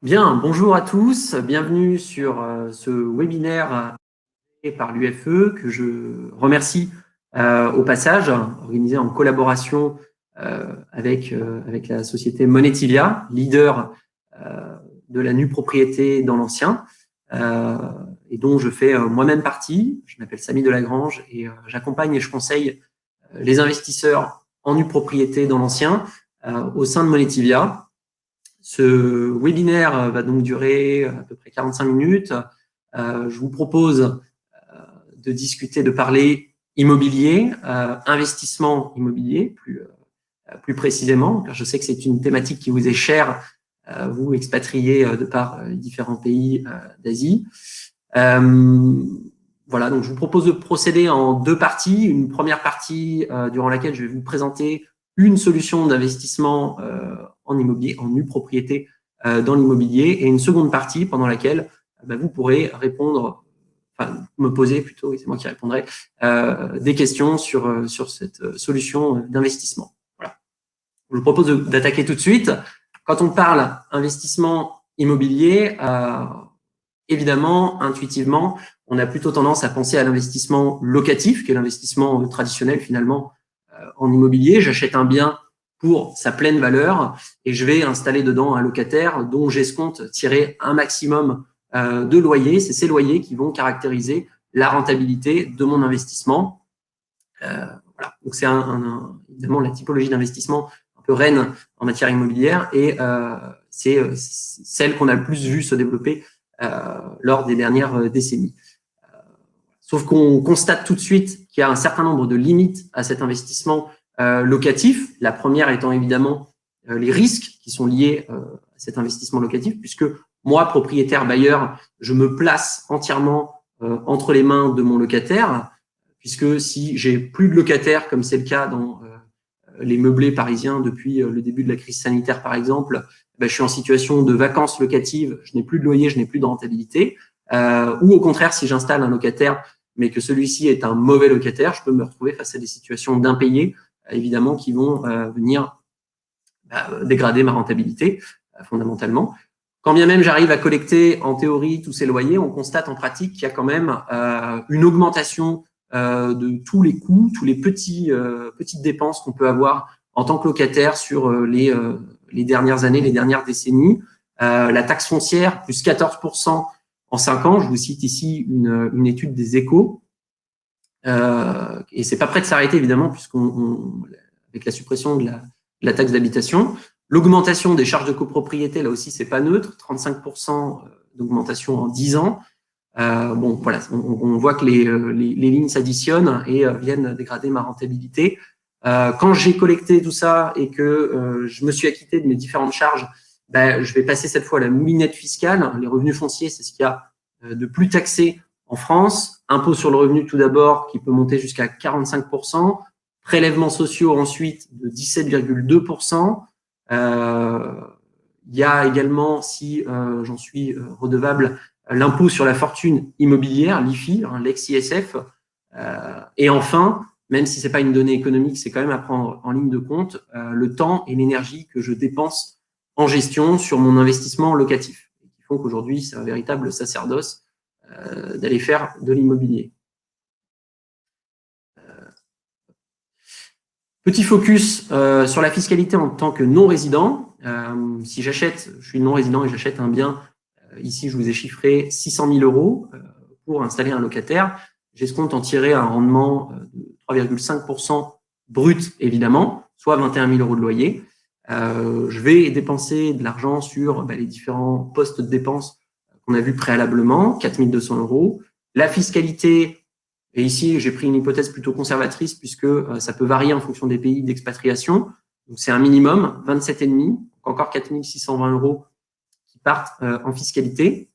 Bien, bonjour à tous, bienvenue sur ce webinaire par l'UFE que je remercie au passage, organisé en collaboration avec la société Monetivia, leader de la nue propriété dans l'ancien, et dont je fais moi-même partie. Je m'appelle Samy Delagrange et j'accompagne et je conseille les investisseurs en nue propriété dans l'ancien au sein de Monetivia. Ce webinaire va donc durer à peu près 45 minutes. Je vous propose de discuter, de parler immobilier, investissement immobilier plus précisément, car je sais que c'est une thématique qui vous est chère, vous expatriés de par différents pays d'Asie. Voilà, donc je vous propose de procéder en deux parties. Une première partie durant laquelle je vais vous présenter une solution d'investissement en immobilier, en nue propriété dans l'immobilier, et une seconde partie pendant laquelle vous pourrez répondre, enfin me poser plutôt, et c'est moi qui répondrai, des questions sur cette solution d'investissement. Voilà. Je vous propose d'attaquer tout de suite. Quand on parle investissement immobilier, évidemment, intuitivement, on a plutôt tendance à penser à l'investissement locatif, qui est l'investissement traditionnel finalement en immobilier. J'achète un bien pour sa pleine valeur et je vais installer dedans un locataire dont j'escompte tirer un maximum de loyer. C'est ces loyers qui vont caractériser la rentabilité de mon investissement. Voilà. Donc c'est évidemment la typologie d'investissement un peu reine en matière immobilière et c'est celle qu'on a le plus vu se développer lors des dernières décennies. Sauf qu'on constate tout de suite qu'il y a un certain nombre de limites à cet investissement locatif. La première étant évidemment les risques qui sont liés à cet investissement locatif, puisque moi, propriétaire bailleur, je me place entièrement entre les mains de mon locataire, puisque si j'ai plus de locataires, comme c'est le cas dans les meublés parisiens depuis le début de la crise sanitaire, par exemple, je suis en situation de vacances locatives, je n'ai plus de loyer, je n'ai plus de rentabilité. Ou au contraire, si j'installe un locataire, mais que celui-ci est un mauvais locataire, je peux me retrouver face à des situations d'impayés, évidemment, qui vont venir dégrader ma rentabilité, fondamentalement. Quand bien même j'arrive à collecter en théorie tous ces loyers, on constate en pratique qu'il y a quand même une augmentation de tous les coûts, tous les petites dépenses qu'on peut avoir en tant que locataire sur les dernières années, les dernières décennies. La taxe foncière, plus 14% en 5 ans. Je vous cite ici une étude des Échos. Et c'est pas prêt de s'arrêter, évidemment, avec la suppression de la taxe d'habitation. L'augmentation des charges de copropriété, là aussi, c'est pas neutre, 35% d'augmentation en 10 ans. Bon, voilà, on voit que les lignes s'additionnent et viennent dégrader ma rentabilité. Quand j'ai collecté tout ça et que je me suis acquitté de mes différentes charges, je vais passer cette fois à la moulinette fiscale. Les revenus fonciers, c'est ce qu'il y a de plus taxé en France. Impôt sur le revenu tout d'abord, qui peut monter jusqu'à 45%. Prélèvements sociaux ensuite de 17,2%. Il y a également, si j'en suis redevable, l'impôt sur la fortune immobilière, l'IFI, l'ex-ISF. Et enfin, même si ce n'est pas une donnée économique, c'est quand même à prendre en ligne de compte, le temps et l'énergie que je dépense en gestion sur mon investissement locatif, qui font qu'aujourd'hui, c'est un véritable sacerdoce d'aller faire de l'immobilier. Petit focus sur la fiscalité en tant que non-résident. Si je suis non-résident et j'achète un bien, ici je vous ai chiffré 600 000 € pour installer un locataire, j'escompte en tirer un rendement de 3,5% brut, évidemment, soit 21 000 € de loyer. Je vais dépenser de l'argent sur les différents postes de dépenses qu'on a vus préalablement, 4 200 €. La fiscalité, et ici j'ai pris une hypothèse plutôt conservatrice puisque ça peut varier en fonction des pays d'expatriation. Donc c'est un minimum, 27,5, encore 4 620 € qui partent en fiscalité.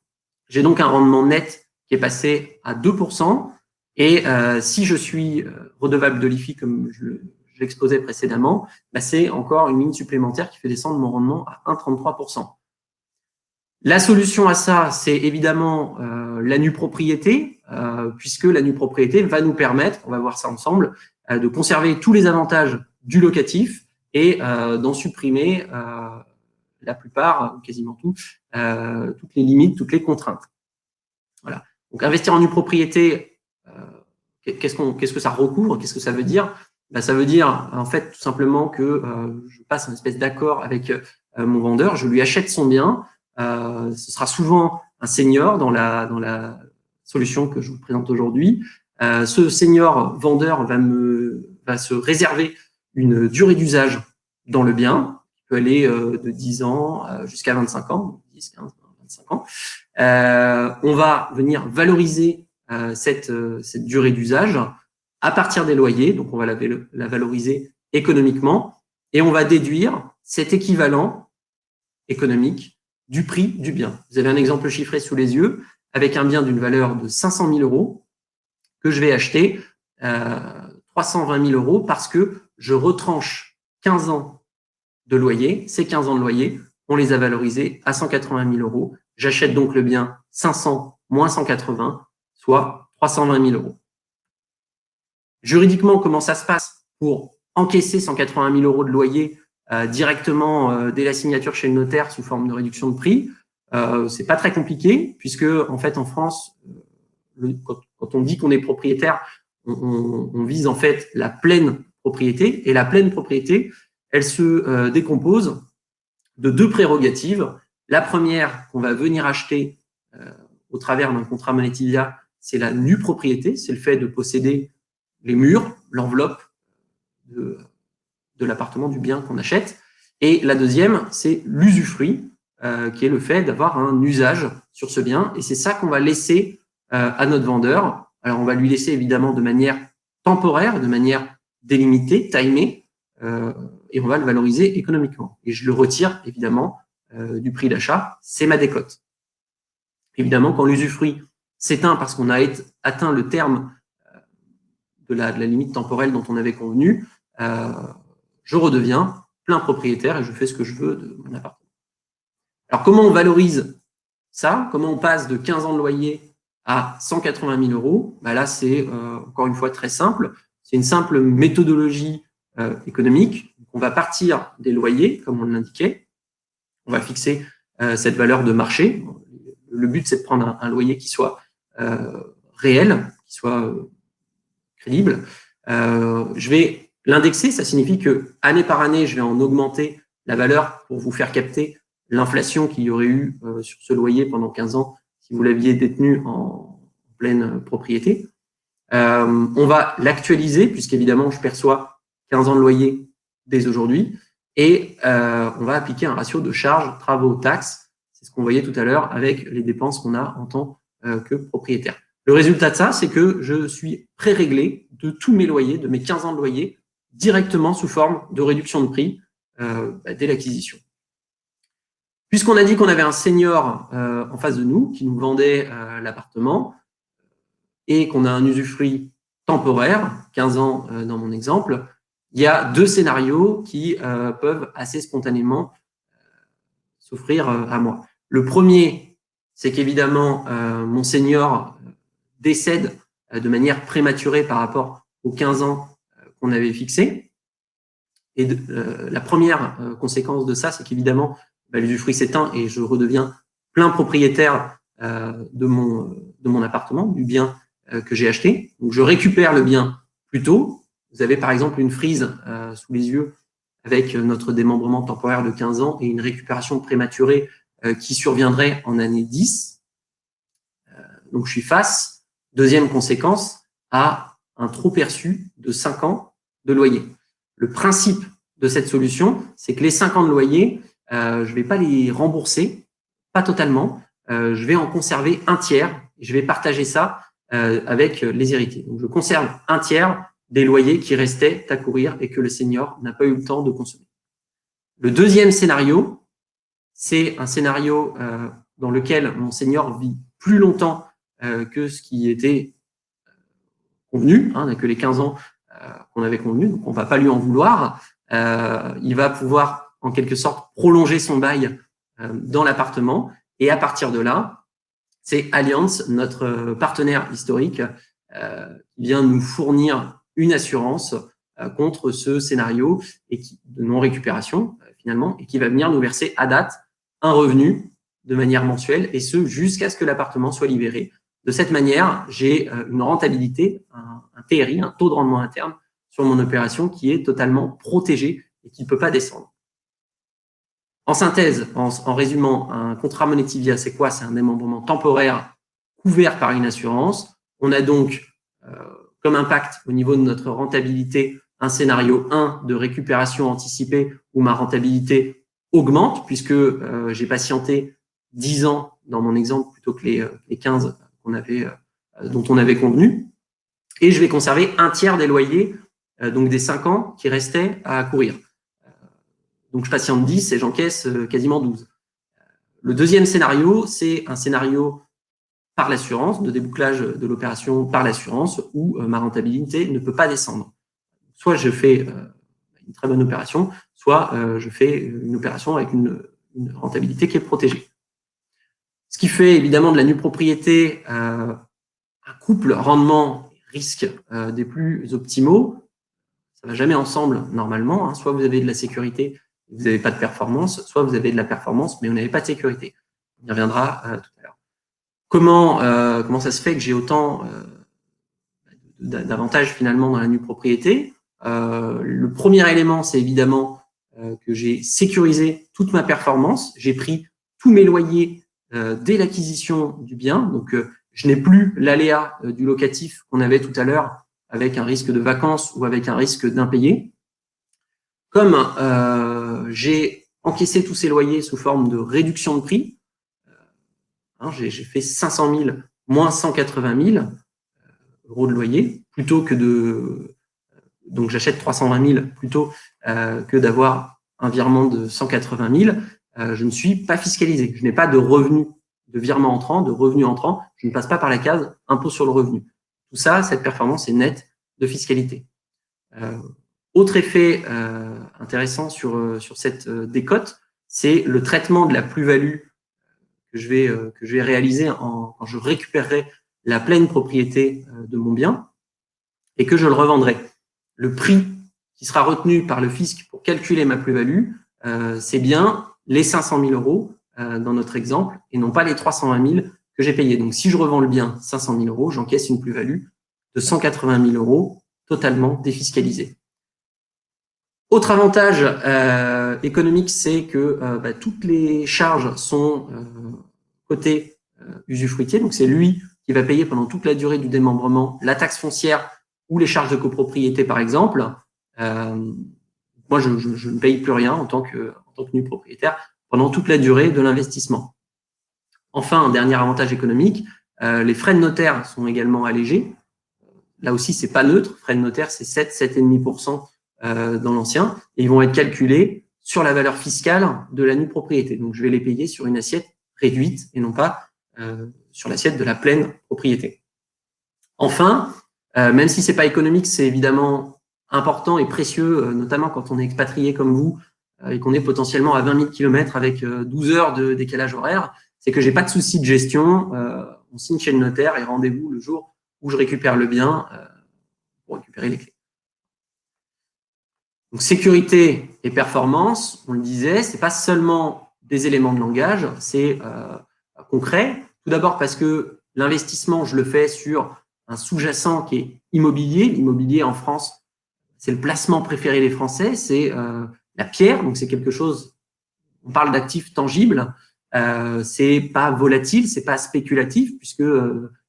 J'ai donc un rendement net qui est passé à 2%. Et si je suis redevable de l'IFI, comme je l'exposais précédemment, c'est encore une ligne supplémentaire qui fait descendre mon rendement à 1,33%. La solution à ça, c'est évidemment la nue propriété, puisque la nue propriété va nous permettre, on va voir ça ensemble, de conserver tous les avantages du locatif et d'en supprimer la plupart, quasiment tout, toutes les limites, toutes les contraintes. Voilà. Donc, investir en nue propriété, qu'est-ce que ça recouvre? Qu'est-ce que ça veut dire? Ça veut dire, en fait, tout simplement que je passe un espèce d'accord avec mon vendeur, je lui achète son bien. Ce sera souvent un senior dans la solution que je vous présente aujourd'hui. Ce senior vendeur va se réserver une durée d'usage dans le bien, qui peut aller de 10 ans jusqu'à 25 ans, 10, 15, 25 ans. On va venir valoriser cette durée d'usage à partir des loyers, donc on va la valoriser économiquement, et on va déduire cet équivalent économique du prix du bien. Vous avez un exemple chiffré sous les yeux, avec un bien d'une valeur de 500 000 € que je vais acheter 320 000 € parce que je retranche 15 ans de loyer. Ces 15 ans de loyer, on les a valorisés à 180 000 €. J'achète donc le bien 500 moins 180, soit 320 000 €. Juridiquement, comment ça se passe pour encaisser 180 000 € de loyer directement dès la signature chez le notaire sous forme de réduction de prix? C'est pas très compliqué puisque en fait en France, quand on dit qu'on est propriétaire, on vise en fait la pleine propriété, et la pleine propriété, elle se décompose de deux prérogatives. La première qu'on va venir acheter au travers d'un contrat monétilia, c'est la nue propriété, c'est le fait de posséder les murs, l'enveloppe de l'appartement, du bien qu'on achète. Et la deuxième, c'est l'usufruit, qui est le fait d'avoir un usage sur ce bien. Et c'est ça qu'on va laisser à notre vendeur. Alors, on va lui laisser évidemment de manière temporaire, de manière délimitée, timée, et on va le valoriser économiquement. Et je le retire évidemment du prix d'achat, c'est ma décote. Évidemment, quand l'usufruit s'éteint parce qu'on a atteint le terme de la limite temporelle dont on avait convenu, je redeviens plein propriétaire et je fais ce que je veux de mon appartement. Alors, comment on valorise ça? Comment on passe de 15 ans de loyer à 180 000 €? Là, c'est encore une fois très simple. C'est une simple méthodologie économique. On va partir des loyers, comme on l'indiquait. On va fixer cette valeur de marché. Le but, c'est de prendre un loyer qui soit réel, qui soit crédible. Je vais l'indexer, ça signifie que année par année, je vais en augmenter la valeur pour vous faire capter l'inflation qu'il y aurait eu sur ce loyer pendant 15 ans si vous l'aviez détenu en pleine propriété. On va l'actualiser puisqu'évidemment, je perçois 15 ans de loyer dès aujourd'hui et on va appliquer un ratio de charges, travaux, taxes. C'est ce qu'on voyait tout à l'heure avec les dépenses qu'on a en tant que propriétaire. Le résultat de ça, c'est que je suis pré-réglé de tous mes loyers, de mes 15 ans de loyer, directement sous forme de réduction de prix dès l'acquisition. Puisqu'on a dit qu'on avait un senior en face de nous qui nous vendait l'appartement et qu'on a un usufruit temporaire, 15 ans dans mon exemple, il y a deux scénarios qui peuvent assez spontanément s'offrir à moi. Le premier, c'est qu'évidemment, mon senior décède de manière prématurée par rapport aux 15 ans qu'on avait fixés. Et la première conséquence de ça, c'est qu'évidemment, l'usufruit s'éteint et je redeviens plein propriétaire de mon appartement, du bien que j'ai acheté. Donc, je récupère le bien plus tôt. Vous avez par exemple une frise sous les yeux avec notre démembrement temporaire de 15 ans et une récupération prématurée qui surviendrait en année 10. Donc, je suis face, deuxième conséquence, à un trop perçu de 5 ans de loyer. Le principe de cette solution, c'est que les 5 ans de loyer, je ne vais pas les rembourser, pas totalement. Je vais en conserver un tiers et je vais partager ça avec les héritiers. Donc, je conserve un tiers des loyers qui restaient à courir et que le senior n'a pas eu le temps de consommer. Le deuxième scénario, c'est un scénario dans lequel mon senior vit plus longtemps que ce qui était convenu, que les 15 ans qu'on avait convenu, donc on ne va pas lui en vouloir. Il va pouvoir en quelque sorte prolonger son bail dans l'appartement et à partir de là, c'est Allianz, notre partenaire historique, qui vient nous fournir une assurance contre ce scénario et de non-récupération finalement, et qui va venir nous verser à date un revenu de manière mensuelle, et ce, jusqu'à ce que l'appartement soit libéré. De cette manière, j'ai une rentabilité, un TRI, un taux de rendement interne sur mon opération qui est totalement protégé et qui ne peut pas descendre. En synthèse, en résumant, un contrat Monetivia, c'est quoi? C'est un démembrement temporaire couvert par une assurance. On a donc comme impact au niveau de notre rentabilité un scénario 1 de récupération anticipée où ma rentabilité augmente puisque j'ai patienté 10 ans dans mon exemple plutôt que les 15 dont on avait convenu. Et je vais conserver un tiers des loyers, donc des 5 ans qui restaient à courir. Donc, je patiente 10 et j'encaisse quasiment 12. Le deuxième scénario, c'est un scénario par l'assurance, de débouclage de l'opération par l'assurance, où ma rentabilité ne peut pas descendre. Soit je fais une très bonne opération, soit je fais une opération avec une rentabilité qui est protégée. Ce qui fait évidemment de la nue propriété un couple rendement-risque des plus optimaux. Ça ne va jamais ensemble normalement. Hein. Soit vous avez de la sécurité, vous n'avez pas de performance, soit vous avez de la performance, mais vous n'avez pas de sécurité. On y reviendra tout à l'heure. Comment ça se fait que j'ai autant d'avantages finalement dans la nue propriété? Le premier élément, c'est évidemment que j'ai sécurisé toute ma performance. J'ai pris tous mes loyers dès l'acquisition du bien. Donc, je n'ai plus l'aléa du locatif qu'on avait tout à l'heure avec un risque de vacances ou avec un risque d'impayé. Comme j'ai encaissé tous ces loyers sous forme de réduction de prix, j'ai fait 500 000 moins 180 000 euros de loyer, plutôt que de... Donc, j'achète 320 000 plutôt que d'avoir un virement de 180 000. Je ne suis pas fiscalisé. Je n'ai pas de revenus, de virement entrant, de revenus entrants. Je ne passe pas par la case impôt sur le revenu. Tout ça, cette performance est nette de fiscalité. Autre effet intéressant sur cette décote, c'est le traitement de la plus-value que je vais réaliser quand je récupérerai la pleine propriété de mon bien et que je le revendrai. Le prix qui sera retenu par le fisc pour calculer ma plus-value, c'est bien les 500 000 euros dans notre exemple et non pas les 320 000 que j'ai payés. Donc, si je revends le bien 500 000 euros, j'encaisse une plus-value de 180 000 euros totalement défiscalisée. Autre avantage économique, c'est que toutes les charges sont côté usufruitier. Donc, c'est lui qui va payer pendant toute la durée du démembrement la taxe foncière ou les charges de copropriété, par exemple. Moi, je ne paye plus rien en tant que nu propriétaire pendant toute la durée de l'investissement. Enfin, un dernier avantage économique, les frais de notaire sont également allégés. Là aussi, c'est pas neutre. Frais de notaire, c'est 7,5% dans l'ancien, et ils vont être calculés sur la valeur fiscale de la nue propriété. Donc, je vais les payer sur une assiette réduite et non pas sur l'assiette de la pleine propriété. Enfin, même si c'est pas économique, c'est évidemment important et précieux, notamment quand on est expatrié comme vous et qu'on est potentiellement à 20 000 km avec 12 heures de décalage horaire, c'est que j'ai pas de souci de gestion. On signe chez le notaire et rendez-vous le jour où je récupère le bien pour récupérer les clés. Donc, sécurité et performance, on le disait, c'est pas seulement des éléments de langage, c'est concret. Tout d'abord parce que l'investissement, je le fais sur un sous-jacent qui est immobilier. L'immobilier en France, c'est le placement préféré des Français, c'est la pierre, donc c'est quelque chose, on parle d'actifs tangibles, c'est pas volatile, c'est pas spéculatif, puisque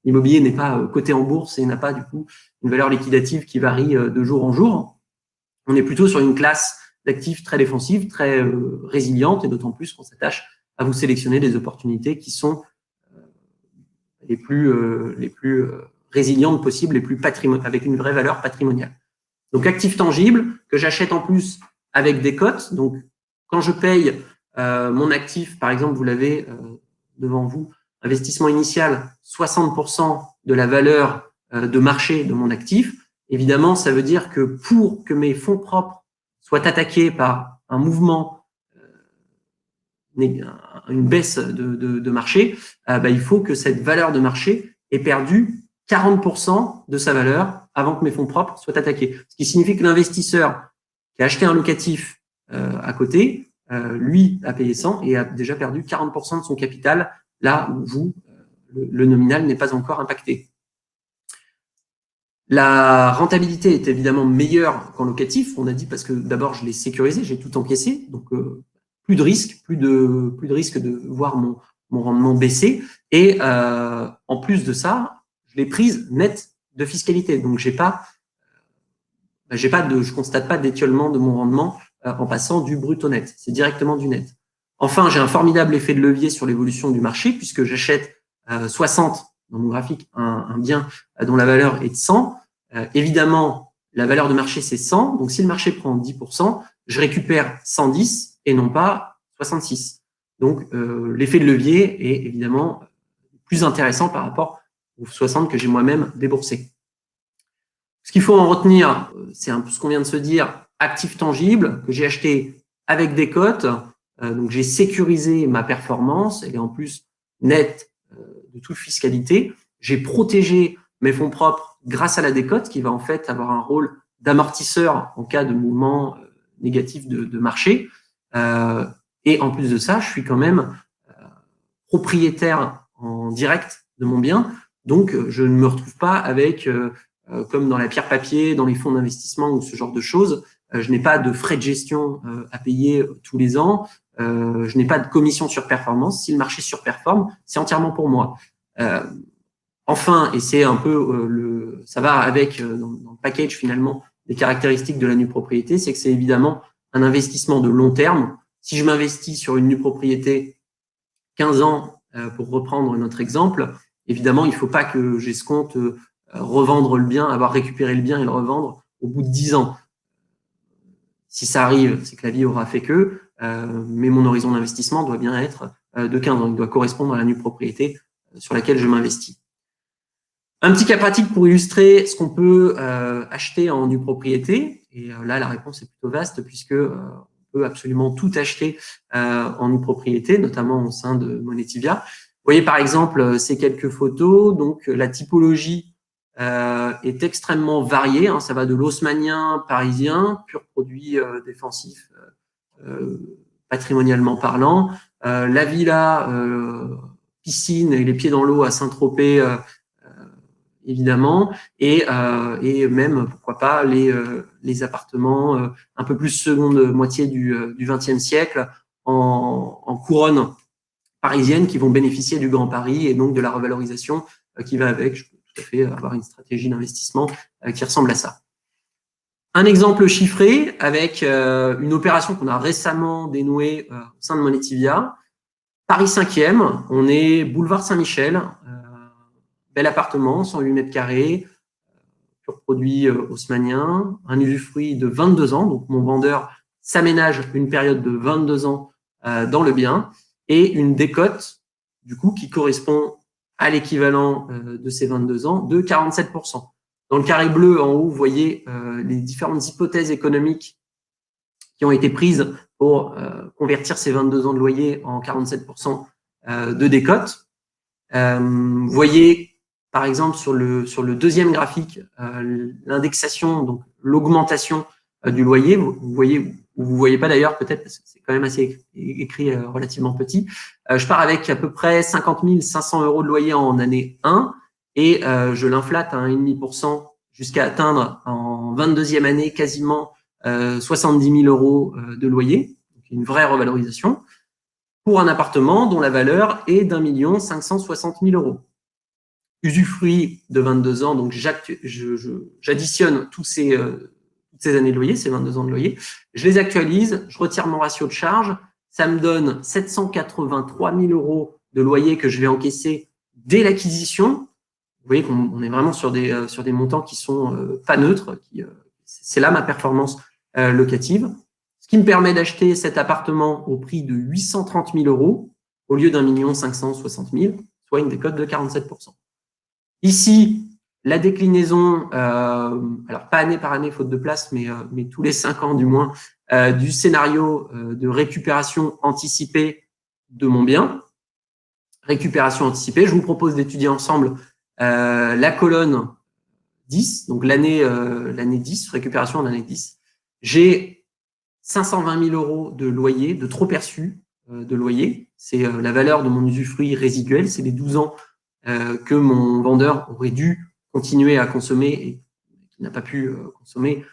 l'immobilier n'est pas coté en bourse et n'a pas du coup une valeur liquidative qui varie de jour en jour. On est plutôt sur une classe d'actifs très défensive, très résiliente, et d'autant plus qu'on s'attache à vous sélectionner des opportunités qui sont les plus résilientes possibles, avec une vraie valeur patrimoniale. Donc, actifs tangibles que j'achète en plus avec des cotes. Donc, quand je paye mon actif, par exemple, vous l'avez devant vous, investissement initial, 60% de la valeur de marché de mon actif. Évidemment, ça veut dire que pour que mes fonds propres soient attaqués par un mouvement, une baisse de marché, il faut que cette valeur de marché ait perdu 40% de sa valeur avant que mes fonds propres soient attaqués. Ce qui signifie que l'investisseur qui a acheté un locatif à côté lui a payé 100 et a déjà perdu 40% de son capital, là où vous, le nominal n'est pas encore impacté. La rentabilité est évidemment meilleure qu'en locatif, on a dit, parce que d'abord je l'ai sécurisé, j'ai tout encaissé, donc plus de risque, plus de risque de voir mon rendement baisser. Et en plus de ça, je l'ai prise nette de fiscalité, donc je constate pas d'étiolement de mon rendement en passant du brut au net, c'est directement du net. Enfin, j'ai un formidable effet de levier sur l'évolution du marché, puisque j'achète 60 dans mon graphique un bien dont la valeur est de 100. Évidemment, la valeur de marché, c'est 100. Donc, si le marché prend 10%, je récupère 110 et non pas 66. Donc, l'effet de levier est évidemment plus intéressant par rapport aux 60 que j'ai moi-même déboursés. Ce qu'il faut en retenir, c'est un peu ce qu'on vient de se dire, actif tangible, que j'ai acheté avec des cotes. Donc, j'ai sécurisé ma performance. Elle est en plus nette de toute fiscalité. J'ai protégé mes fonds propres grâce à la décote, qui va en fait avoir un rôle d'amortisseur en cas de mouvement négatif de marché. Et en plus de ça, je suis quand même propriétaire en direct de mon bien. Donc, je ne me retrouve pas avec, comme dans la pierre papier, dans les fonds d'investissement ou ce genre de choses, je n'ai pas de frais de gestion à payer tous les ans. Je n'ai pas de commission sur performance. Si le marché surperforme, c'est entièrement pour moi. Enfin, et c'est un peu ça va avec dans le package finalement des caractéristiques de la nue propriété, c'est que c'est évidemment un investissement de long terme. Si je m'investis sur une nue propriété 15 ans, pour reprendre notre exemple, évidemment, il ne faut pas que j'escompte revendre le bien, avoir récupéré le bien et le revendre au bout de 10 ans. Si ça arrive, c'est que la vie aura fait que, mais mon horizon d'investissement doit bien être de 15 ans. Il doit correspondre à la nue propriété sur laquelle je m'investis. Un petit cas pratique pour illustrer ce qu'on peut acheter en nue propriété. Et là, la réponse est plutôt vaste puisque on peut absolument tout acheter en nue propriété, notamment au sein de Monetivia. Vous voyez par exemple ces quelques photos. Donc la typologie est extrêmement variée. Hein. Ça va de l'haussmannien parisien, pur produit défensif, patrimonialement parlant. La villa, piscine et les pieds dans l'eau à Saint-Tropez, évidemment, et même, pourquoi pas, les appartements un peu plus seconde moitié du XXe siècle en couronne parisienne qui vont bénéficier du Grand Paris et donc de la revalorisation qui va avec. Je peux tout à fait avoir une stratégie d'investissement qui ressemble à ça. Un exemple chiffré avec une opération qu'on a récemment dénouée au sein de Monetivia. Paris 5e, on est boulevard Saint-Michel, bel appartement, 108 mètres carrés, pur produit haussmannien, un usufruit de 22 ans. Donc, mon vendeur s'aménage une période de 22 ans dans le bien et une décote, du coup, qui correspond à l'équivalent de ces 22 ans de 47%. Dans le carré bleu, en haut, vous voyez les différentes hypothèses économiques qui ont été prises pour convertir ces 22 ans de loyer en 47% de décote. Vous voyez, par exemple, sur le deuxième graphique, l'indexation, donc l'augmentation du loyer. Vous voyez pas d'ailleurs, peut-être, parce que c'est quand même assez écrit relativement petit. Je pars avec à peu près 50 500 € de loyer en année 1 et je l'inflate à 1,5% jusqu'à atteindre en 22e année quasiment 70 000 € de loyer. Donc une vraie revalorisation pour un appartement dont la valeur est d'1 560 000 €. Usufruit de 22 ans, donc j'additionne toutes ces années de loyer, ces 22 ans de loyer, je les actualise, je retire mon ratio de charge, ça me donne 783 000 € de loyer que je vais encaisser dès l'acquisition. Vous voyez qu'on est vraiment sur des montants qui sont pas neutres, c'est là ma performance locative. Ce qui me permet d'acheter cet appartement au prix de 830 000 € au lieu d'1 560 000 €, soit une décote de 47%. Ici, la déclinaison, alors pas année par année, faute de place, mais tous les 5 ans du moins, du scénario de récupération anticipée de mon bien. Récupération anticipée, je vous propose d'étudier ensemble la colonne 10, donc l'année 10, récupération en année 10. J'ai 520 000 euros de loyer, de trop perçu de loyer. C'est la valeur de mon usufruit résiduel, c'est les 12 ans que mon vendeur aurait dû continuer à consommer et qui n'a pas pu consommer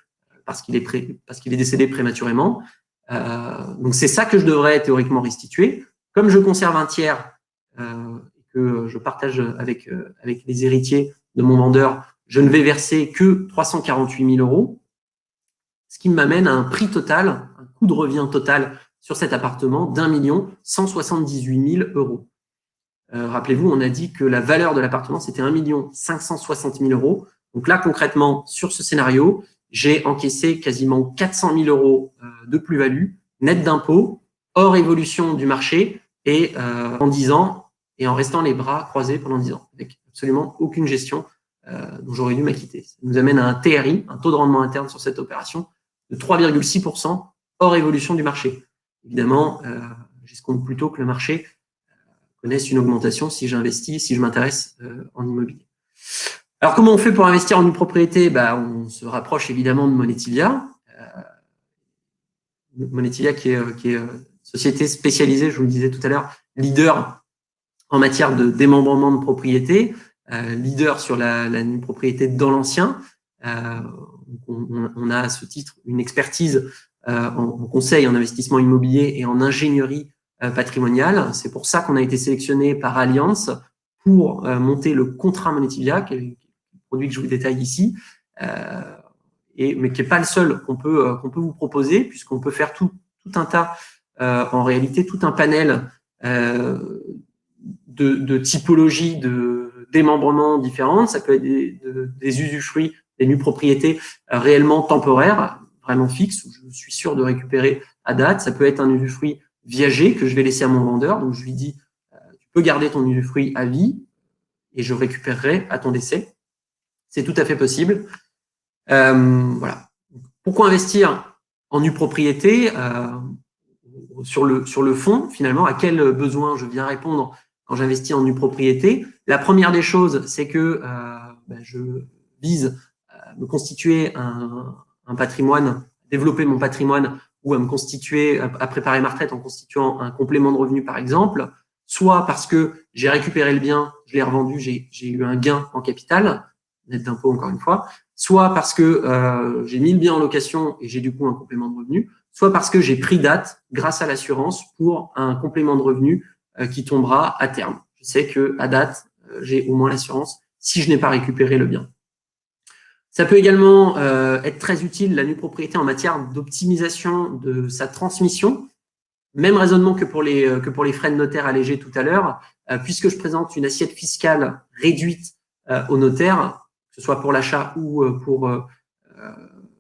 parce qu'il est décédé prématurément. Donc c'est ça que je devrais théoriquement restituer. Comme je conserve un tiers et que je partage avec les héritiers de mon vendeur, je ne vais verser que 348 000 euros, ce qui m'amène à un prix total, un coût de revient total sur cet appartement d'1 178 000 euros. Rappelez-vous, on a dit que la valeur de l'appartement, c'était 1 560 000 euros. Donc là, concrètement, sur ce scénario, j'ai encaissé quasiment 400 000 euros de plus-value, net d'impôts, hors évolution du marché, et en 10 ans, et en restant les bras croisés pendant 10 ans, avec absolument aucune gestion dont j'aurais dû m'acquitter. Ça nous amène à un TRI, un taux de rendement interne sur cette opération, de 3,6% hors évolution du marché. Évidemment, j'escompte plutôt que le marché connaisse une augmentation si j'investis, si je m'intéresse en immobilier. Alors, comment on fait pour investir en une propriété? On se rapproche évidemment de Monetilia. Monetilia qui est société spécialisée, je vous le disais tout à l'heure, leader en matière de démembrement de propriété, leader sur la nue propriété dans l'ancien. On a à ce titre une expertise en conseil, en investissement immobilier et en ingénierie patrimoniale. C'est pour ça qu'on a été sélectionné par Allianz pour monter le contrat Monetilia, qui est le produit que je vous détaille ici, mais qui n'est pas le seul qu'on peut vous proposer, puisqu'on peut faire tout un tas, en réalité, tout un panel de typologies de démembrement différentes. Ça peut être des usufruits, des nues propriétés réellement temporaires, vraiment fixes, où je suis sûr de récupérer à date. Ça peut être un usufruit viager que je vais laisser à mon vendeur. Donc, je lui dis, tu peux garder ton usufruit à vie et je récupérerai à ton décès. C'est tout à fait possible. Voilà. Pourquoi investir en nue propriété sur le fond, finalement, à quel besoin je viens répondre quand j'investis en nue propriété? La première des choses, c'est que je vise à me constituer un patrimoine, développer mon patrimoine ou à me constituer, à préparer ma retraite en constituant un complément de revenu, par exemple, soit parce que j'ai récupéré le bien, je l'ai revendu, j'ai eu un gain en capital, net d'impôt encore une fois, soit parce que j'ai mis le bien en location et j'ai du coup un complément de revenu, soit parce que j'ai pris date grâce à l'assurance pour un complément de revenu qui tombera à terme. Je sais que à date, j'ai au moins l'assurance si je n'ai pas récupéré le bien. Ça peut également être très utile, la nue propriété, en matière d'optimisation de sa transmission. Même raisonnement que pour les frais de notaire allégés tout à l'heure, puisque je présente une assiette fiscale réduite au notaire, que ce soit pour l'achat ou pour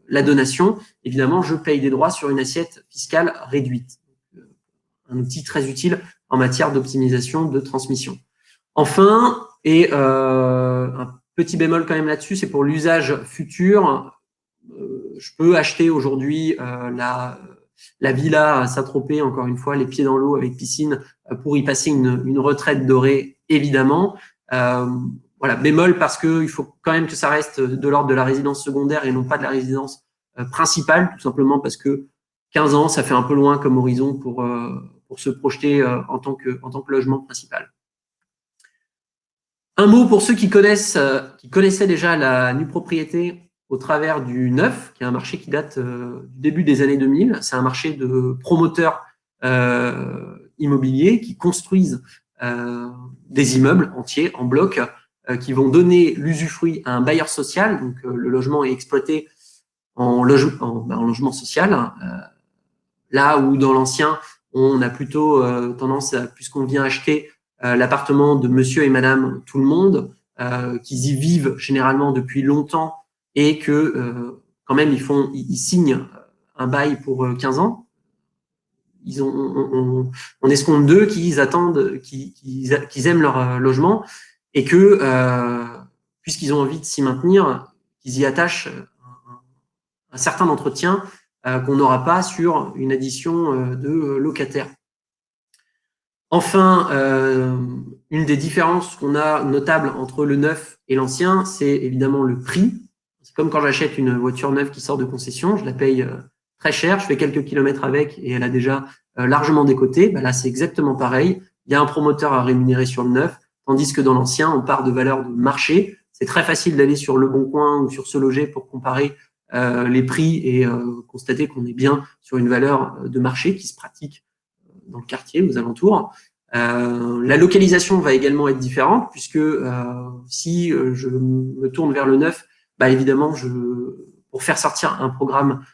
la donation, évidemment, je paye des droits sur une assiette fiscale réduite. Un outil très utile en matière d'optimisation de transmission. Enfin, et un petit bémol quand même là-dessus, c'est pour l'usage futur. Je peux acheter aujourd'hui la villa à Saint-Tropez, encore une fois, les pieds dans l'eau avec piscine, pour y passer une retraite dorée, évidemment. Voilà, bémol parce qu'il faut quand même que ça reste de l'ordre de la résidence secondaire et non pas de la résidence principale, tout simplement parce que 15 ans, ça fait un peu loin comme horizon pour se projeter en tant que logement principal. Un mot pour ceux qui connaissaient déjà la nue propriété au travers du neuf, qui est un marché qui date du début des années 2000. C'est un marché de promoteurs immobiliers qui construisent des immeubles entiers en bloc qui vont donner l'usufruit à un bailleur social. Donc, le logement est exploité en logement social. Là où dans l'ancien, on a plutôt tendance, puisqu'on vient acheter l'appartement de monsieur et madame tout le monde, qu'ils y vivent généralement depuis longtemps et que quand même ils signent un bail pour 15 ans. On escompte d'eux qu'ils attendent, qu'ils aiment leur logement et que puisqu'ils ont envie de s'y maintenir, qu'ils y attachent un certain entretien qu'on n'aura pas sur une addition de locataires. Enfin, une des différences qu'on a notables entre le neuf et l'ancien, c'est évidemment le prix. C'est comme quand j'achète une voiture neuve qui sort de concession, je la paye très cher, je fais quelques kilomètres avec et elle a déjà largement décoté. Bah là, c'est exactement pareil. Il y a un promoteur à rémunérer sur le neuf, tandis que dans l'ancien, on part de valeurs de marché. C'est très facile d'aller sur Le Bon Coin ou sur Se Loger pour comparer les prix et constater qu'on est bien sur une valeur de marché qui se pratique dans le quartier, aux alentours. La localisation va également être différente puisque si je me tourne vers le neuf, bah évidemment, pour faire sortir un programme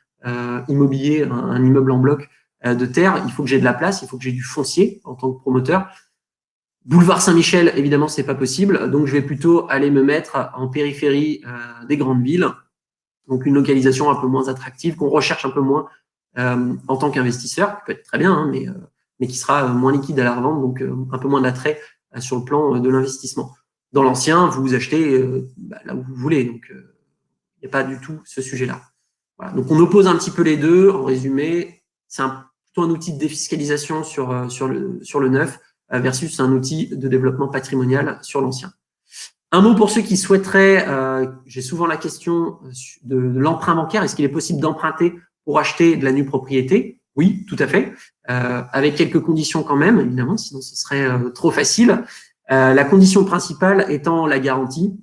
immobilier, un immeuble en bloc de terre, il faut que j'ai de la place, il faut que j'ai du foncier en tant que promoteur. Boulevard Saint-Michel, évidemment, c'est pas possible, donc je vais plutôt aller me mettre en périphérie des grandes villes, donc une localisation un peu moins attractive, qu'on recherche un peu moins en tant qu'investisseur, qui peut être très bien, hein, mais qui sera moins liquide à la revente, donc un peu moins d'attrait sur le plan de l'investissement. Dans l'ancien, vous achetez là où vous voulez, donc il n'y a pas du tout ce sujet-là. Voilà. Donc on oppose un petit peu les deux. En résumé, c'est plutôt un outil de défiscalisation sur le neuf versus un outil de développement patrimonial sur l'ancien. Un mot pour ceux qui souhaiteraient, j'ai souvent la question de l'emprunt bancaire. Est-ce qu'il est possible d'emprunter pour acheter de la nue propriété? Oui, tout à fait, avec quelques conditions quand même, évidemment, sinon ce serait trop facile. La condition principale étant la garantie.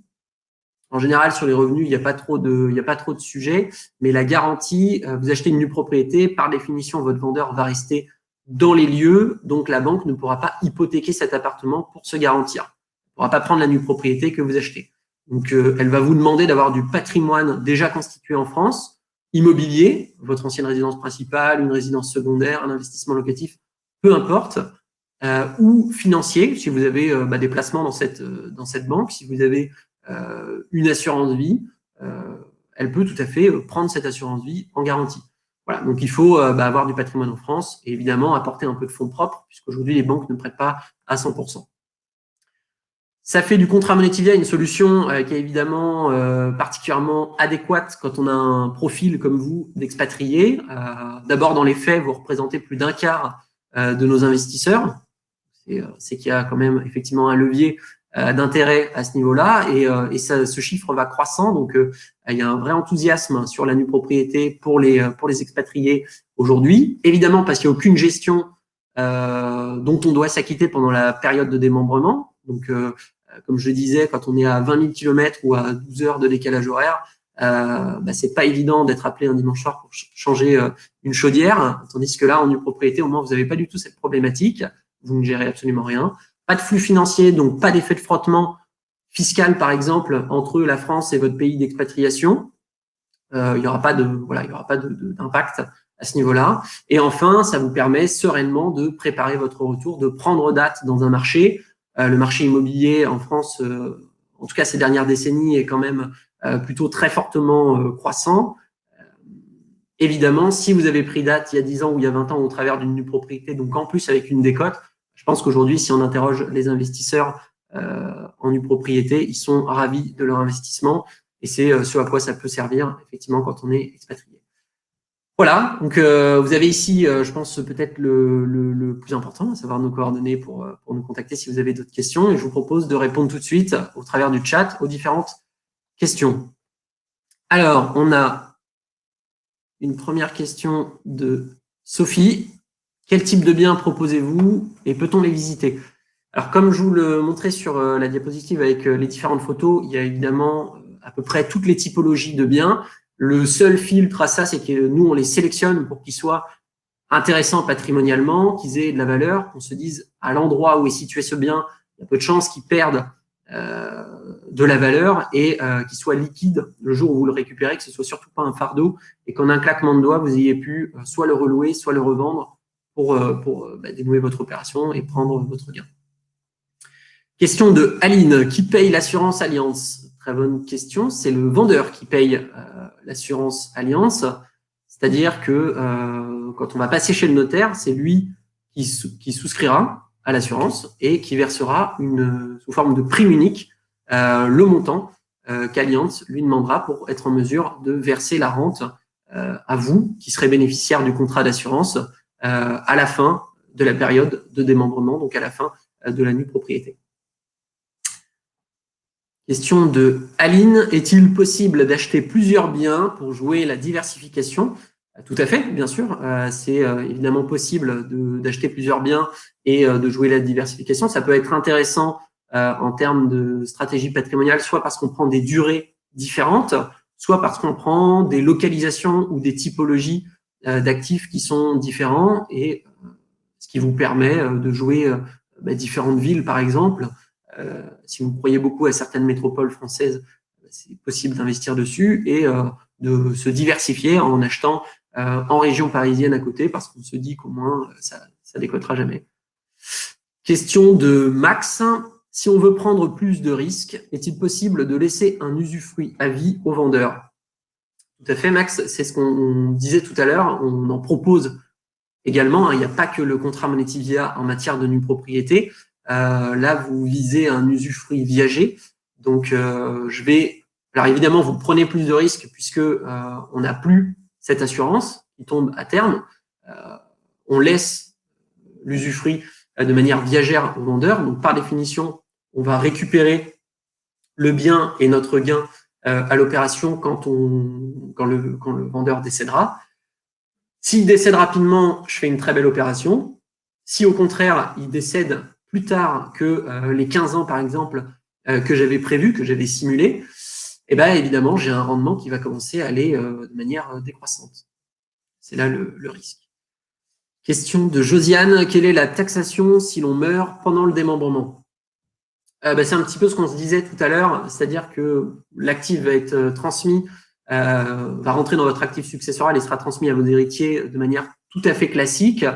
En général, sur les revenus, il n'y a pas trop de sujets, mais la garantie, vous achetez une nue propriété, par définition, votre vendeur va rester dans les lieux, donc la banque ne pourra pas hypothéquer cet appartement pour se garantir. Elle ne pourra pas prendre la nue propriété que vous achetez. Donc, elle va vous demander d'avoir du patrimoine déjà constitué en France, immobilier, votre ancienne résidence principale, une résidence secondaire, un investissement locatif, peu importe, ou financier, si vous avez des placements dans cette banque, si vous avez une assurance vie, elle peut tout à fait prendre cette assurance vie en garantie. Voilà, donc il faut avoir du patrimoine en France et évidemment apporter un peu de fonds propres, puisqu'aujourd'hui les banques ne prêtent pas à 100%. Ça fait du contrat Monetivia une solution qui est évidemment particulièrement adéquate quand on a un profil comme vous d'expatrié. D'abord, dans les faits, vous représentez plus d'un quart de nos investisseurs. C'est qu'il y a quand même effectivement un levier d'intérêt à ce niveau-là et ce chiffre va croissant. Donc, il y a un vrai enthousiasme sur la nue propriété pour les expatriés aujourd'hui. Évidemment, parce qu'il n'y a aucune gestion dont on doit s'acquitter pendant la période de démembrement. Donc, comme je le disais, quand on est à 20 000 km ou à 12 heures de décalage horaire, c'est pas évident d'être appelé un dimanche soir pour changer une chaudière, tandis que là, en nue propriété, au moins, vous n'avez pas du tout cette problématique. Vous ne gérez absolument rien. Pas de flux financier, donc pas d'effet de frottement fiscal, par exemple, entre la France et votre pays d'expatriation. Il n'y aura pas d'impact à ce niveau-là. Et enfin, ça vous permet sereinement de préparer votre retour, de prendre date dans un marché. Le marché immobilier en France, en tout cas ces dernières décennies, est quand même plutôt très fortement croissant. Évidemment, si vous avez pris date il y a 10 ans ou il y a 20 ans au travers d'une nue propriété, donc en plus avec une décote, je pense qu'aujourd'hui, si on interroge les investisseurs en nue propriété, ils sont ravis de leur investissement et c'est ce à quoi ça peut servir effectivement quand on est expatrié. Voilà, donc vous avez ici, je pense, peut-être le plus important, à savoir nos coordonnées pour nous contacter si vous avez d'autres questions. Et je vous propose de répondre tout de suite au travers du chat aux différentes questions. Alors, on a une première question de Sophie. Quel type de biens proposez-vous et peut-on les visiter? Alors, comme je vous le montrais sur la diapositive avec les différentes photos, il y a évidemment à peu près toutes les typologies de biens. Le seul filtre à ça, c'est que nous, on les sélectionne pour qu'ils soient intéressants patrimonialement, qu'ils aient de la valeur, qu'on se dise à l'endroit où est situé ce bien, il y a peu de chances qu'ils perdent de la valeur et qu'il soit liquide le jour où vous le récupérez, que ce soit surtout pas un fardeau et qu'en un claquement de doigts, vous ayez pu soit le relouer, soit le revendre pour dénouer votre opération et prendre votre gain. Question de Aline, qui paye l'assurance Allianz? Très bonne question. C'est le vendeur qui paye l'assurance Allianz. C'est-à-dire que quand on va passer chez le notaire, c'est lui qui souscrira à l'assurance et qui versera sous forme de prime unique le montant qu'Allianz lui demandera pour être en mesure de verser la rente à vous, qui serez bénéficiaire du contrat d'assurance à la fin de la période de démembrement, donc à la fin de la nue propriété. Question de Aline, est-il possible d'acheter plusieurs biens pour jouer la diversification? Tout à fait, bien sûr. C'est évidemment possible d'acheter plusieurs biens et de jouer la diversification. Ça peut être intéressant en termes de stratégie patrimoniale, soit parce qu'on prend des durées différentes, soit parce qu'on prend des localisations ou des typologies d'actifs qui sont différents, et ce qui vous permet de jouer différentes villes, par exemple. Si vous croyez beaucoup à certaines métropoles françaises, c'est possible d'investir dessus et de se diversifier en achetant en région parisienne à côté, parce qu'on se dit qu'au moins ça décotera jamais. Question de Max. Si on veut prendre plus de risques, est-il possible de laisser un usufruit à vie au vendeur? Tout à fait, Max, c'est ce qu'on disait tout à l'heure. On en propose également. Il n'y a pas que le contrat Monetivia en matière de nue propriété. Là, vous visez un usufruit viager. Donc, alors évidemment, vous prenez plus de risques puisque on n'a plus cette assurance qui tombe à terme. On laisse l'usufruit de manière viagère au vendeur. Donc, par définition, on va récupérer le bien et notre gain à l'opération quand le vendeur décédera. S'il décède rapidement, je fais une très belle opération. Si au contraire, il décède plus tard que les 15 ans, par exemple, que j'avais prévu, que j'avais simulé, eh ben, évidemment, j'ai un rendement qui va commencer à aller de manière décroissante. C'est là le risque. Question de Josiane, quelle est la taxation si l'on meurt pendant le démembrement? C'est un petit peu ce qu'on se disait tout à l'heure, c'est-à-dire que l'actif va être transmis, va rentrer dans votre actif successoral et sera transmis à vos héritiers de manière tout à fait classique.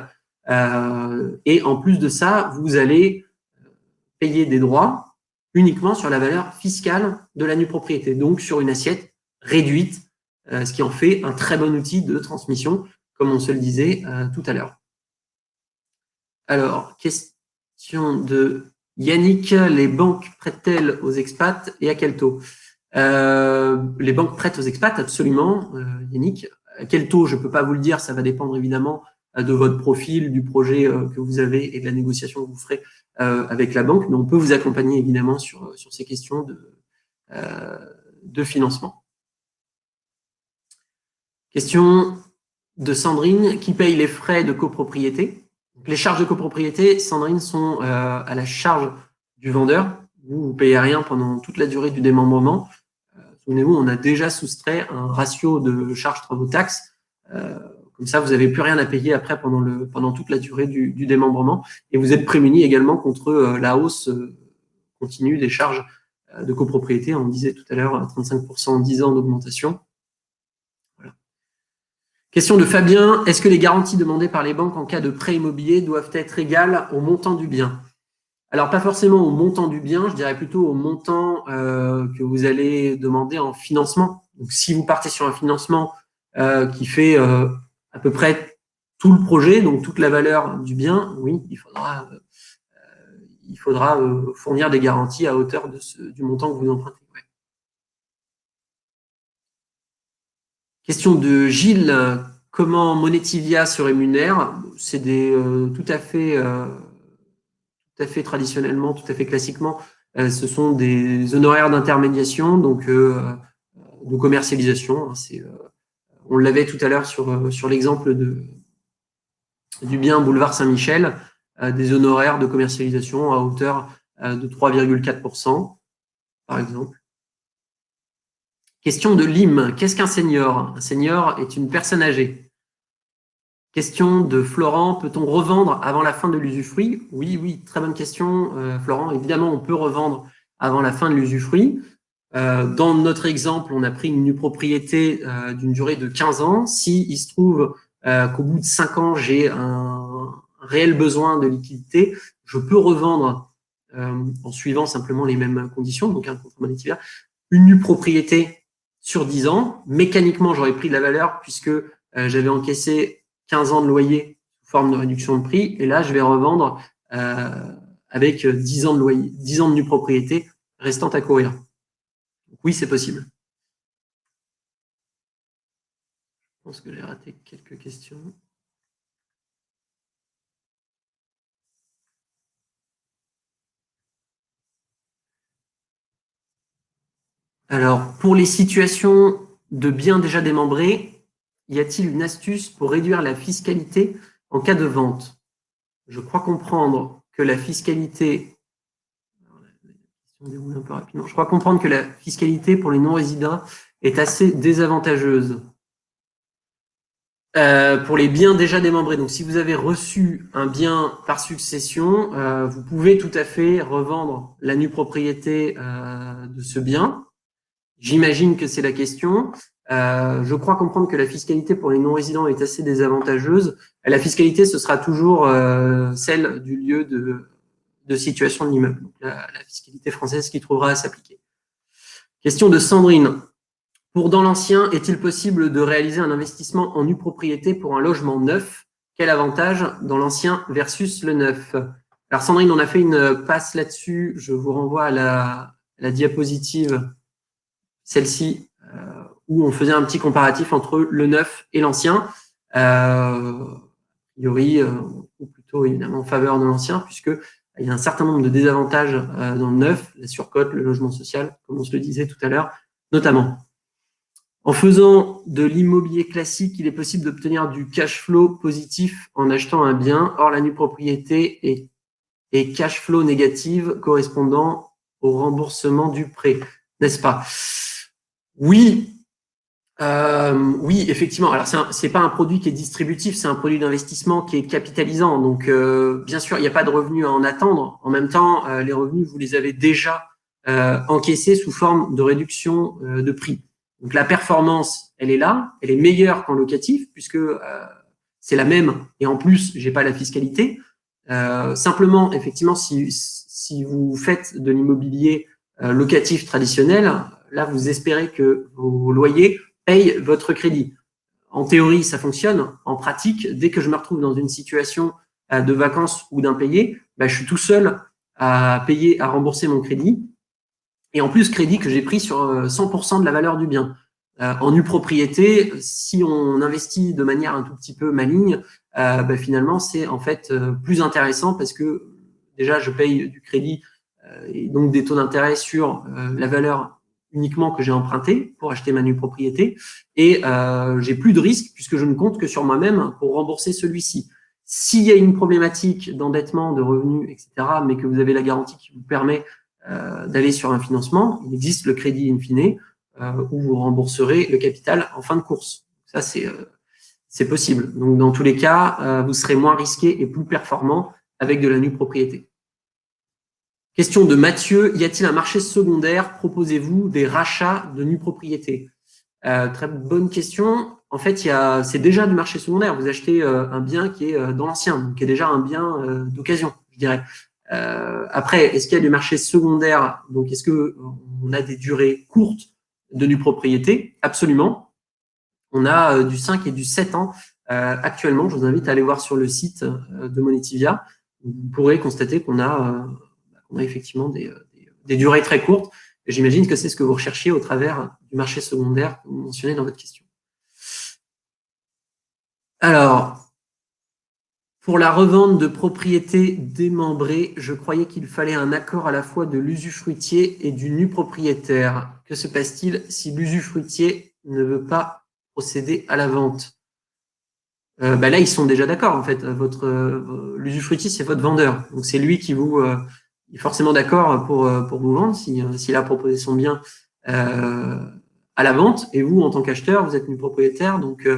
Et en plus de ça, vous allez payer des droits uniquement sur la valeur fiscale de la nue propriété, donc sur une assiette réduite, ce qui en fait un très bon outil de transmission, comme on se le disait tout à l'heure. Alors, question de Yannick, les banques prêtent-elles aux expats et à quel taux? Les banques prêtent aux expats, absolument, Yannick. À quel taux, je ne peux pas vous le dire, ça va dépendre évidemment de votre profil, du projet que vous avez et de la négociation que vous ferez avec la banque, mais on peut vous accompagner évidemment sur ces questions de financement. Question de Sandrine, qui paye les frais de copropriété? Les charges de copropriété, Sandrine, sont à la charge du vendeur. Vous ne payez rien pendant toute la durée du démembrement. Souvenez-vous, on a déjà soustrait un ratio de charges travaux taxes. Comme ça, vous n'avez plus rien à payer après pendant toute la durée du démembrement. Et vous êtes prémuni également contre la hausse continue des charges de copropriété. On disait tout à l'heure 35% en 10 ans d'augmentation. Voilà. Question de Fabien, est-ce que les garanties demandées par les banques en cas de prêt immobilier doivent être égales au montant du bien? Alors, pas forcément au montant du bien, je dirais plutôt au montant que vous allez demander en financement. Donc, si vous partez sur un financement qui fait à peu près tout le projet, donc toute la valeur du bien, oui, il faudra fournir des garanties à hauteur du montant que vous empruntez. Ouais. Question de Gilles, comment Monetivia se rémunère? C'est tout à fait traditionnellement, tout à fait classiquement, ce sont des honoraires d'intermédiation, donc de commercialisation. On l'avait tout à l'heure sur l'exemple du bien boulevard Saint-Michel, des honoraires de commercialisation à hauteur de 3,4%, par exemple. Question de Lim, qu'est-ce qu'un senior? Un senior est une personne âgée. Question de Florent, peut-on revendre avant la fin de l'usufruit? Oui, très bonne question, Florent. Évidemment, on peut revendre avant la fin de l'usufruit. Dans notre exemple, on a pris une nue propriété d'une durée de 15 ans. Si il se trouve qu'au bout de 5 ans, j'ai un réel besoin de liquidité, je peux revendre en suivant simplement les mêmes conditions, donc un contrat monétaire, une nue propriété sur 10 ans. Mécaniquement, j'aurais pris de la valeur puisque j'avais encaissé 15 ans de loyer sous forme de réduction de prix. Et là, je vais revendre avec 10 ans de loyer, 10 ans de nue propriété restant à courir. Donc, oui, c'est possible. Je pense que j'ai raté quelques questions. Alors, pour les situations de biens déjà démembrés, y a-t-il une astuce pour réduire la fiscalité en cas de vente? Je crois comprendre que la fiscalité... Un peu rapidement. Je crois comprendre que la fiscalité pour les non-résidents est assez désavantageuse. Pour les biens déjà démembrés. Donc, si vous avez reçu un bien par succession, vous pouvez tout à fait revendre la nue propriété de ce bien. J'imagine que c'est la question. Je crois comprendre que la fiscalité pour les non-résidents est assez désavantageuse. La fiscalité, ce sera toujours celle du lieu de situation de l'immeuble. Donc, la fiscalité française qui trouvera à s'appliquer. Question de Sandrine. Pour dans l'ancien, est-il possible de réaliser un investissement en nue propriété pour un logement neuf? Quel avantage dans l'ancien versus le neuf? Alors Sandrine, on a fait une passe là-dessus. Je vous renvoie à la diapositive, celle-ci, où on faisait un petit comparatif entre le neuf et l'ancien. A priori, ou plutôt évidemment en faveur de l'ancien, puisque il y a un certain nombre de désavantages dans le neuf, la surcote, le logement social, comme on se le disait tout à l'heure, notamment. En faisant de l'immobilier classique, il est possible d'obtenir du cash flow positif en achetant un bien. Or, la nue propriété est cash flow négative correspondant au remboursement du prêt, n'est-ce pas? Oui, oui, effectivement. Alors, c'est pas un produit qui est distributif, c'est un produit d'investissement qui est capitalisant. Donc, bien sûr, il n'y a pas de revenus à en attendre. En même temps, les revenus, vous les avez déjà encaissés sous forme de réduction de prix. Donc, la performance, elle est là, elle est meilleure qu'en locatif puisque c'est la même et en plus, j'ai pas la fiscalité. Simplement, effectivement, si vous faites de l'immobilier locatif traditionnel, là, vous espérez que vos loyers payent votre crédit. En théorie, ça fonctionne. En pratique, dès que je me retrouve dans une situation de vacances ou d'impayé, je suis tout seul à payer, à rembourser mon crédit. Et en plus, crédit que j'ai pris sur 100% de la valeur du bien. En nue propriété, si on investit de manière un tout petit peu maligne, finalement, c'est en fait plus intéressant parce que déjà, je paye du crédit et donc des taux d'intérêt sur la valeur uniquement que j'ai emprunté pour acheter ma nue propriété et j'ai plus de risque puisque je ne compte que sur moi-même pour rembourser celui-ci. S'il y a une problématique d'endettement, de revenus, etc., mais que vous avez la garantie qui vous permet d'aller sur un financement, il existe le crédit in fine où vous rembourserez le capital en fin de course. Ça, c'est possible. Donc, dans tous les cas, vous serez moins risqué et plus performant avec de la nue propriété. Question de Mathieu, y a-t-il un marché secondaire? Proposez-vous des rachats de nue propriété? Très bonne question. En fait, c'est déjà du marché secondaire. Vous achetez un bien qui est dans l'ancien, donc qui est déjà un bien d'occasion, je dirais. Après, est-ce qu'il y a du marché secondaire? Donc, est-ce que on a des durées courtes de nue propriété? Absolument. On a du 5 et du 7 ans actuellement. Je vous invite à aller voir sur le site de Monetivia. Vous pourrez constater qu'on a effectivement des durées très courtes. Et j'imagine que c'est ce que vous recherchiez au travers du marché secondaire que vous mentionnez dans votre question. Alors, pour la revente de propriétés démembrées, je croyais qu'il fallait un accord à la fois de l'usufruitier et du nu propriétaire. Que se passe-t-il si l'usufruitier ne veut pas procéder à la vente? Là, ils sont déjà d'accord, en fait. L'usufruitier, c'est votre vendeur. Donc, c'est lui qui vous est forcément d'accord pour vous vendre s'il a proposé son bien à la vente. Et vous, en tant qu'acheteur, vous êtes nu propriétaire, donc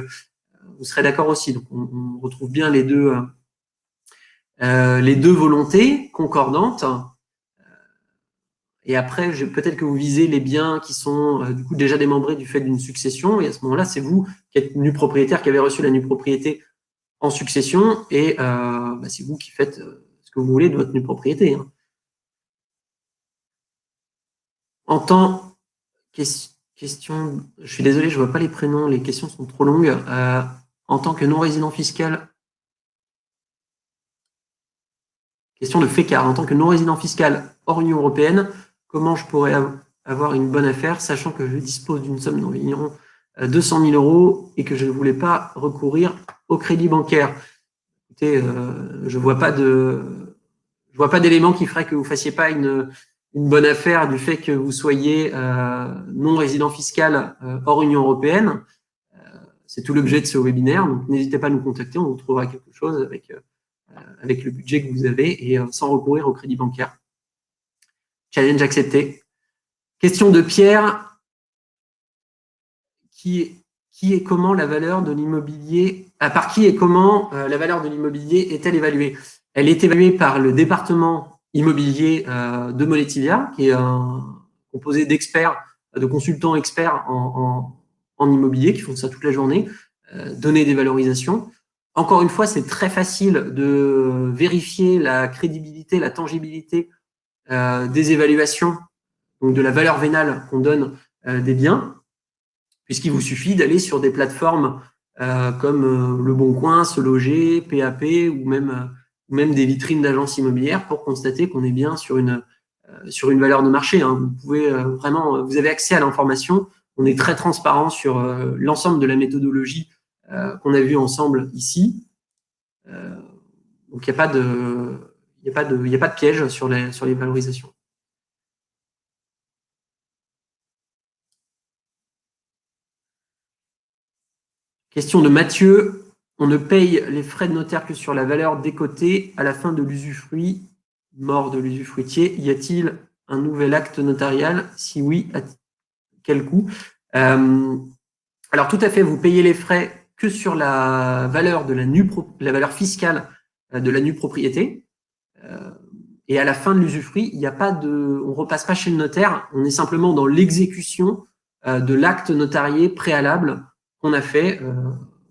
vous serez d'accord aussi. Donc, on retrouve bien les deux volontés concordantes. Et après, peut-être que vous visez les biens qui sont du coup déjà démembrés du fait d'une succession. Et à ce moment-là, c'est vous qui êtes nu propriétaire, qui avez reçu la nue propriété en succession. Et c'est vous qui faites ce que vous voulez de votre nue propriété. Hein. En tant question, je suis désolé, je vois pas les prénoms, les questions sont trop longues. En tant que non-résident fiscal, question de Fécard, en tant que non-résident fiscal hors Union européenne, comment je pourrais avoir une bonne affaire, sachant que je dispose d'une somme d'environ 200 000 euros et que je ne voulais pas recourir au crédit bancaire? Écoutez, je vois pas d'élément qui ferait que vous fassiez pas une bonne affaire du fait que vous soyez non résident fiscal hors Union européenne. c'est tout l'objet de ce webinaire. Donc, n'hésitez pas à nous contacter, on vous trouvera quelque chose avec le budget que vous avez et sans recourir au crédit bancaire. Challenge accepté. Question de Pierre. Qui et comment la valeur de l'immobilier, par qui et comment la valeur de l'immobilier est-elle évaluée? Elle est évaluée par le département immobilier de Monetivia, qui est composé d'experts, de consultants experts en immobilier, qui font ça toute la journée, donner des valorisations. Encore une fois, c'est très facile de vérifier la crédibilité, la tangibilité des évaluations, donc de la valeur vénale qu'on donne des biens, puisqu'il vous suffit d'aller sur des plateformes comme Le Bon Coin, Se Loger, PAP ou même des vitrines d'agences immobilières pour constater qu'on est bien sur une valeur de marché. Hein. Vous pouvez vraiment, vous avez accès à l'information. On est très transparent sur l'ensemble de la méthodologie qu'on a vue ensemble ici. Donc il n'y a pas de piège sur les valorisations. Question de Mathieu. On ne paye les frais de notaire que sur la valeur décotée à la fin de l'usufruit, mort de l'usufruitier. Y a-t-il un nouvel acte notarial? Si oui, à quel coût? Alors tout à fait, vous payez les frais que sur la valeur de la valeur fiscale de la nue propriété. Et à la fin de l'usufruit, il n'y a pas on repasse pas chez le notaire. On est simplement dans l'exécution de l'acte notarié préalable qu'on a fait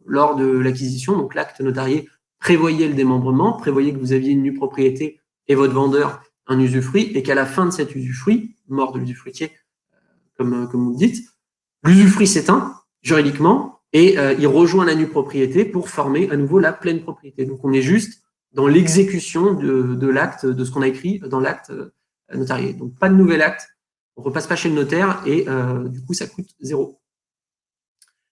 lors de l'acquisition. Donc, l'acte notarié prévoyait le démembrement, prévoyait que vous aviez une nue propriété et votre vendeur un usufruit, et qu'à la fin de cet usufruit, mort de l'usufruitier, comme vous le dites, l'usufruit s'éteint juridiquement et il rejoint la nue propriété pour former à nouveau la pleine propriété. Donc, on est juste dans l'exécution de l'acte, de ce qu'on a écrit dans l'acte notarié. Donc, pas de nouvel acte, on ne repasse pas chez le notaire et du coup, ça coûte 0.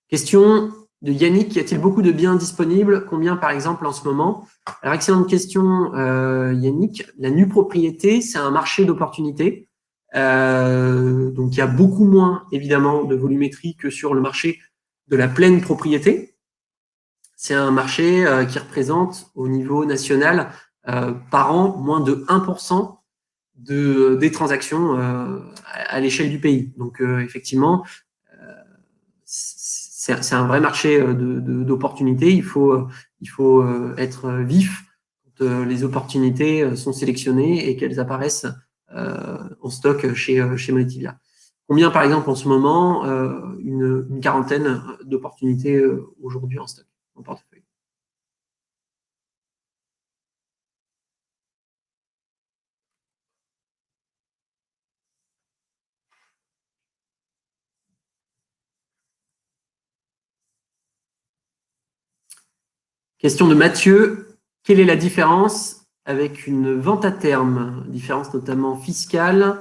Question de Yannick, y a-t-il beaucoup de biens disponibles? Combien, par exemple, en ce moment? Alors, excellente question, Yannick. La nue propriété, c'est un marché d'opportunités. Donc, il y a beaucoup moins, évidemment, de volumétrie que sur le marché de la pleine propriété. C'est un marché qui représente, au niveau national, par an, moins de 1% des transactions à l'échelle du pays. Donc, effectivement, c'est un vrai marché d'opportunités. Il faut être vif quand les opportunités sont sélectionnées et qu'elles apparaissent en stock chez Monetivia. Combien, par exemple, en ce moment, une quarantaine d'opportunités aujourd'hui en stock, en portefeuille. Question de Mathieu. Quelle est la différence avec une vente à terme? Différence notamment fiscale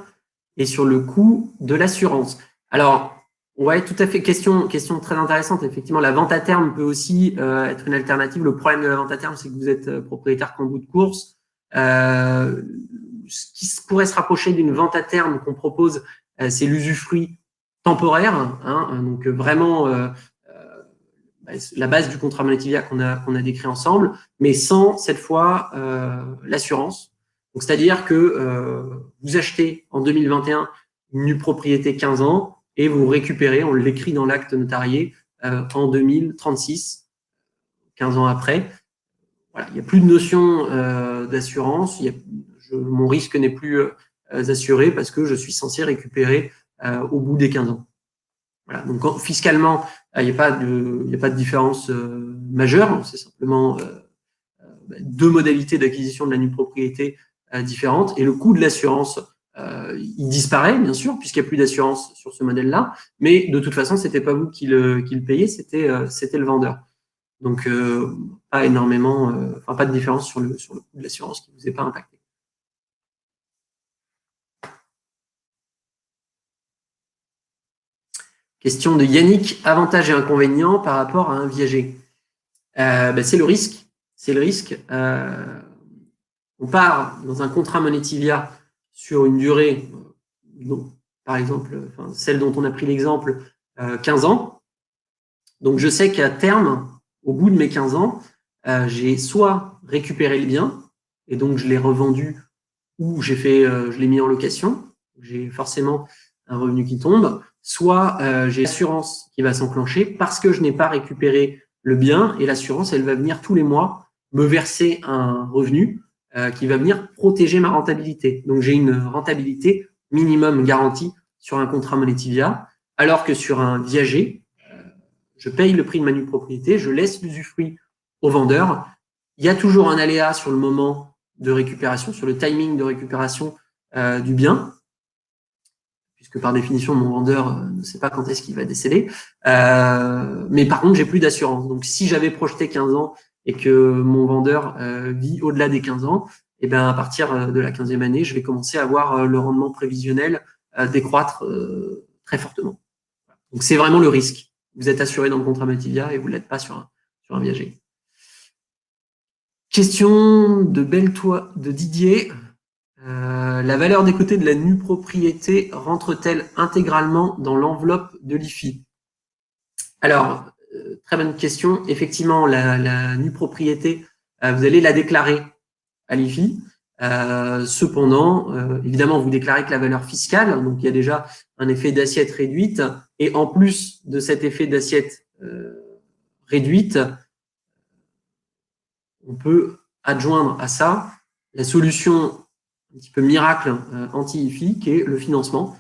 et sur le coût de l'assurance. Alors, ouais, tout à fait. Question très intéressante. Effectivement, la vente à terme peut aussi être une alternative. Le problème de la vente à terme, c'est que vous êtes propriétaire qu'en bout de course. Ce qui pourrait se rapprocher d'une vente à terme qu'on propose, c'est l'usufruit temporaire. Hein, donc vraiment la base du contrat Monetivia qu'on a décrit ensemble, mais sans cette fois l'assurance. Donc c'est-à-dire que vous achetez en 2021 une nue propriété 15 ans et vous récupérez, on l'écrit dans l'acte notarié, en 2036, 15 ans après. Voilà, il n'y a plus de notion d'assurance. Mon risque n'est plus assuré parce que je suis censé récupérer au bout des 15 ans. Voilà, donc fiscalement, il n'y a pas de différence majeure. C'est simplement deux modalités d'acquisition de la nue propriété différentes. Et le coût de l'assurance, il disparaît, bien sûr, puisqu'il n'y a plus d'assurance sur ce modèle-là. Mais de toute façon, ce n'était pas vous qui le payez, c'était le vendeur. Donc, pas énormément, pas de différence sur le coût de l'assurance qui ne vous est pas impacté. Question de Yannick, avantages et inconvénients par rapport à un viager. C'est le risque. C'est le risque. On part dans un contrat Monetivia sur une durée, par exemple, celle dont on a pris l'exemple, 15 ans. Donc, je sais qu'à terme, au bout de mes 15 ans, j'ai soit récupéré le bien, et donc je l'ai revendu, ou je l'ai mis en location, j'ai forcément un revenu qui tombe, soit j'ai l'assurance qui va s'enclencher parce que je n'ai pas récupéré le bien, et l'assurance, elle va venir tous les mois me verser un revenu qui va venir protéger ma rentabilité. Donc, j'ai une rentabilité minimum garantie sur un contrat Monetivia, alors que sur un viager, je paye le prix de ma nue propriété, je laisse l'usufruit au vendeur. Il y a toujours un aléa sur le moment de récupération, sur le timing de récupération du bien, puisque par définition, mon vendeur ne sait pas quand est-ce qu'il va décéder. Mais par contre, j'ai plus d'assurance. Donc, si j'avais projeté 15 ans et que mon vendeur vit au-delà des 15 ans, et bien, à partir de la 15e année, je vais commencer à voir le rendement prévisionnel décroître très fortement. Donc, c'est vraiment le risque. Vous êtes assuré dans le contrat Monetivia et vous ne l'êtes pas sur un viager. Question de Didier. La valeur des côtés de la nue propriété rentre-t-elle intégralement dans l'enveloppe de l'IFI? Alors, très bonne question. Effectivement, la nue propriété, vous allez la déclarer à l'IFI. Cependant, évidemment, vous déclarez que la valeur fiscale, donc il y a déjà un effet d'assiette réduite, et en plus de cet effet d'assiette réduite, on peut adjoindre à ça la solution un petit peu miracle anti-IFI, qui est le financement.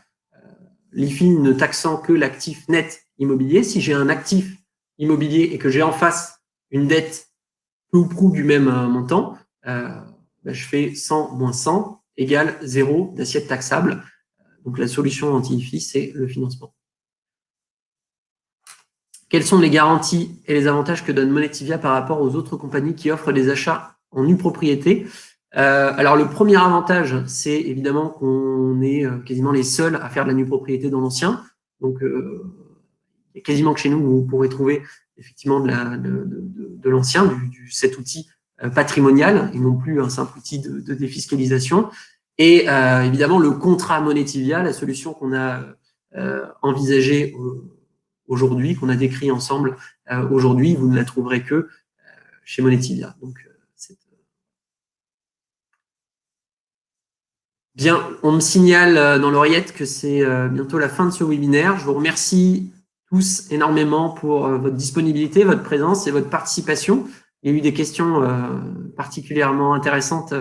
L'IFI ne taxant que l'actif net immobilier. Si j'ai un actif immobilier et que j'ai en face une dette peu ou prou du même montant, je fais 100 moins 100 égale 0 d'assiette taxable. Donc, la solution anti-IFI, c'est le financement. Quelles sont les garanties et les avantages que donne Monetivia par rapport aux autres compagnies qui offrent des achats en nue propriété? Alors, le premier avantage, c'est évidemment qu'on est quasiment les seuls à faire de la nue propriété dans l'ancien. Donc, quasiment que chez nous, vous pourrez trouver effectivement de l'ancien, cet outil patrimonial et non plus un simple outil de défiscalisation. Et évidemment, le contrat Monetivia, la solution qu'on a envisagée aujourd'hui, qu'on a décrit ensemble aujourd'hui, vous ne la trouverez que chez Monetivia. Donc, bien, on me signale dans l'oreillette que c'est bientôt la fin de ce webinaire. Je vous remercie tous énormément pour votre disponibilité, votre présence et votre participation. Il y a eu des questions particulièrement intéressantes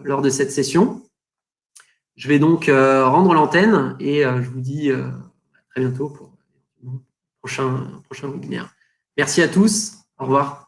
lors de cette session. Je vais donc rendre l'antenne et je vous dis à très bientôt pour le prochain webinaire. Merci à tous. Au revoir.